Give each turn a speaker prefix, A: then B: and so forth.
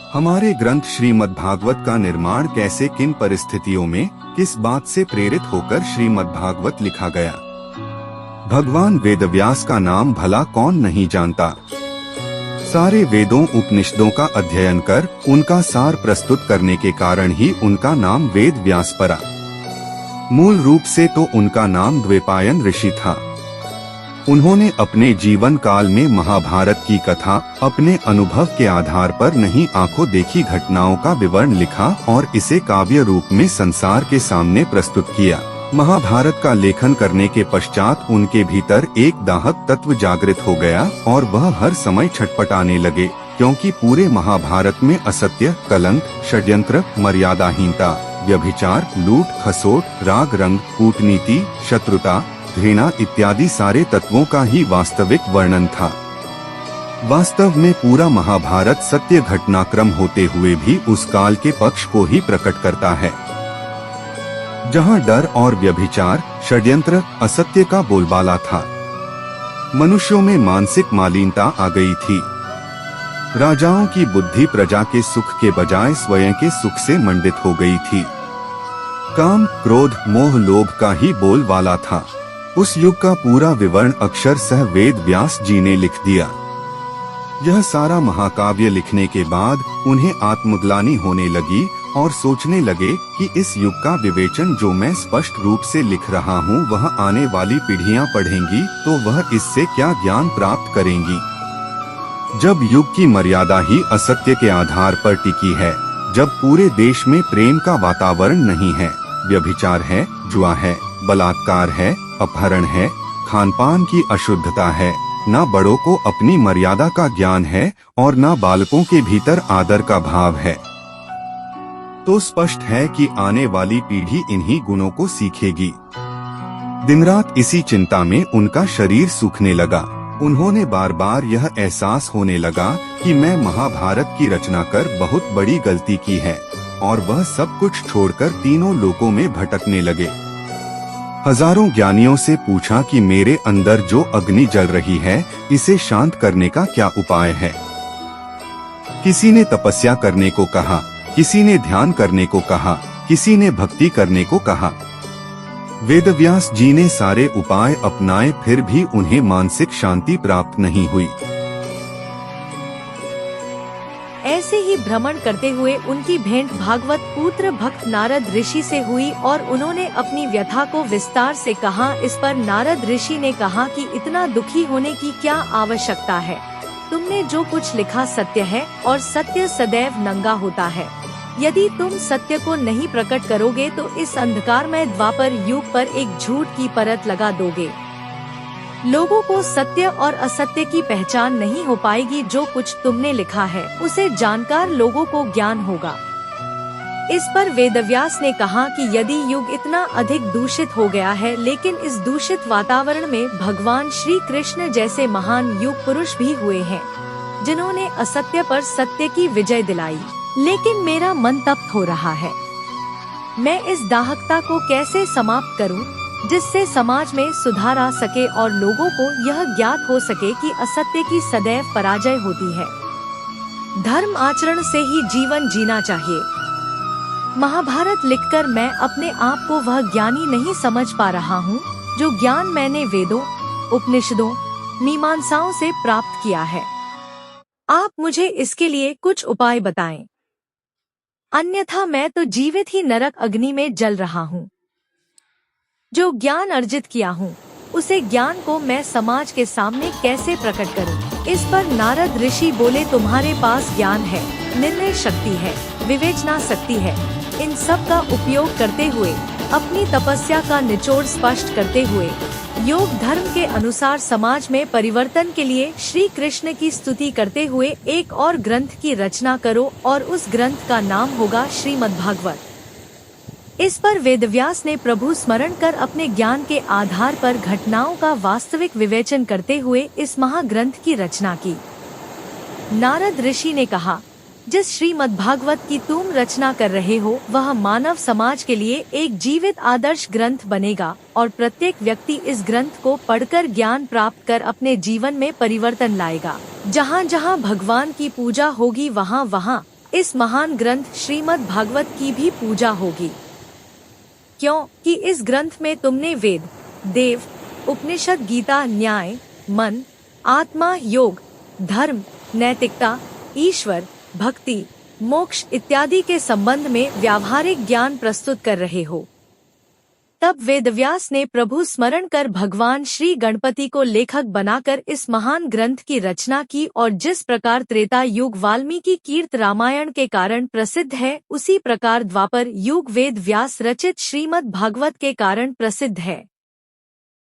A: हमारे ग्रंथ श्रीमद्भागवत का निर्माण कैसे, किन परिस्थितियों में, किस बात से प्रेरित होकर श्रीमद्भागवत लिखा गया। भगवान वेदव्यास का नाम भला कौन नहीं जानता। सारे वेदों उपनिषदों का अध्ययन कर उनका सार प्रस्तुत करने के कारण ही उनका नाम वेद व्यास पड़ा। मूल रूप से तो उनका नाम द्वैपायन ऋषि था। उन्होंने अपने जीवन काल में महाभारत की कथा अपने अनुभव के आधार पर नहीं आंखों देखी घटनाओं का विवरण लिखा और इसे काव्य रूप में संसार के सामने प्रस्तुत किया। महाभारत का लेखन करने के पश्चात उनके भीतर एक दाहक तत्व जागृत हो गया और वह हर समय छटपटाने लगे, क्योंकि पूरे महाभारत में असत्य, कलंक, षड्यंत्र, मर्यादाहीनता, व्यभिचार, लूट खसोट, राग रंग, कूटनीति, शत्रुता, घृणा इत्यादि सारे तत्वों का ही वास्तविक वर्णन था। वास्तव में पूरा महाभारत सत्य घटनाक्रम होते हुए भी उस काल के पक्ष को ही प्रकट करता है, जहां डर और व्यभिचार, षड्यंत्र, असत्य का बोलबाला था। मनुष्यों में मानसिक मालिनता आ गई थी। राजाओं की बुद्धि प्रजा के सुख के बजाय स्वयं के सुख से मंडित हो गई थी। काम, क्रोध, मोह, लोभ का ही बोलबाला था। उस युग का पूरा विवरण अक्षर सह वेद व्यास जी ने लिख दिया। यह सारा महाकाव्य लिखने के बाद उन्हें आत्मग्लानि होने लगी और सोचने लगे कि इस युग का विवेचन जो मैं स्पष्ट रूप से लिख रहा हूँ वह आने वाली पीढ़ियाँ पढ़ेंगी तो वह इससे क्या ज्ञान प्राप्त करेंगी। जब युग की मर्यादा ही असत्य के आधार पर टिकी है, जब पूरे देश में प्रेम का वातावरण नहीं है, व्यभिचार है, जुआ है, बलात्कार है, अपहरण है, खानपान की अशुद्धता है, ना बड़ों को अपनी मर्यादा का ज्ञान है और ना बालकों के भीतर आदर का भाव है, तो स्पष्ट है कि आने वाली पीढ़ी इन्हीं गुणों को सीखेगी। दिन रात इसी चिंता में उनका शरीर सूखने लगा। उन्होंने बार बार यह एहसास होने लगा कि मैं महाभारत की रचना कर बहुत बड़ी गलती की है, और वह सब कुछ छोड़कर तीनों लोकों में भटकने लगे। हजारों ज्ञानियों से पूछा कि मेरे अंदर जो अग्नि जल रही है इसे शांत करने का क्या उपाय है। किसी ने तपस्या करने को कहा, किसी ने ध्यान करने को कहा, किसी ने भक्ति करने को कहा। वेदव्यास जी ने सारे उपाय अपनाए, फिर भी उन्हें मानसिक शांति प्राप्त नहीं हुई।
B: ऐसे ही भ्रमण करते हुए उनकी भेंट भागवत पुत्र भक्त नारद ऋषि से हुई और उन्होंने अपनी व्यथा को विस्तार से कहा। इस पर नारद ऋषि ने कहा कि इतना दुखी होने की क्या आवश्यकता है। तुमने जो कुछ लिखा सत्य है और सत्य सदैव नंगा होता है। यदि तुम सत्य को नहीं प्रकट करोगे तो इस अंधकारमय द्वापर युग पर एक झूठ की परत लगा दोगे। लोगों को सत्य और असत्य की पहचान नहीं हो पाएगी। जो कुछ तुमने लिखा है उसे जानकर लोगों को ज्ञान होगा। इस पर वेदव्यास ने कहा कि यदि युग इतना अधिक दूषित हो गया है, लेकिन इस दूषित वातावरण में भगवान श्री कृष्ण जैसे महान युग पुरुष भी हुए हैं, जिन्होंने असत्य पर सत्य की विजय दिलाई। लेकिन मेरा मन तप्त हो रहा है। मैं इस दाहकता को कैसे समाप्त करूं, जिससे समाज में सुधार आ सके और लोगों को यह ज्ञात हो सके कि असत्य की सदैव पराजय होती है। धर्म आचरण से ही जीवन जीना चाहिए। महाभारत लिखकर मैं अपने आप को वह ज्ञानी नहीं समझ पा रहा हूँ जो ज्ञान मैंने वेदों, उपनिषदों, मीमांसाओं से प्राप्त किया है। आप मुझे इसके लिए कुछ उपाय बताएं, अन्यथा मैं तो जीवित ही नरक अग्नि में जल रहा हूँ। जो ज्ञान अर्जित किया हूँ उसे ज्ञान को मैं समाज के सामने कैसे प्रकट करूँ। इस पर नारद ऋषि बोले, तुम्हारे पास ज्ञान है, निर्णय शक्ति है, विवेचना शक्ति है। इन सब का उपयोग करते हुए, अपनी तपस्या का निचोड़ स्पष्ट करते हुए, योग धर्म के अनुसार समाज में परिवर्तन के लिए श्री कृष्ण की स्तुति करते हुए एक और ग्रंथ की रचना करो और उस ग्रंथ का नाम होगा श्रीमद्भागवत। इस पर वेदव्यास ने प्रभु स्मरण कर अपने ज्ञान के आधार पर घटनाओं का वास्तविक विवेचन करते हुए इस महाग्रंथ की रचना की। नारद ऋषि ने कहा, जिस श्रीमद्भागवत की तुम रचना कर रहे हो वह मानव समाज के लिए एक जीवित आदर्श ग्रंथ बनेगा और प्रत्येक व्यक्ति इस ग्रंथ को पढ़कर ज्ञान प्राप्त कर अपने जीवन में परिवर्तन लाएगा। जहाँ जहाँ भगवान की पूजा होगी वहाँ वहाँ इस महान ग्रंथ श्रीमद् भागवत की भी पूजा होगी, क्योंकि इस ग्रंथ में तुमने वेद, देव, उपनिषद, गीता, न्याय, मन, आत्मा, योग, धर्म, नैतिकता, ईश्वर, भक्ति, मोक्ष इत्यादि के संबंध में व्यावहारिक ज्ञान प्रस्तुत कर रहे हो। तब वेदव्यास ने प्रभु स्मरण कर भगवान श्री गणपति को लेखक बनाकर इस महान ग्रंथ की रचना की, और जिस प्रकार त्रेता युग वाल्मीकि कीर्त रामायण के कारण प्रसिद्ध है, उसी प्रकार द्वापर युग वेद व्यास रचित श्रीमद् भागवत के कारण प्रसिद्ध है।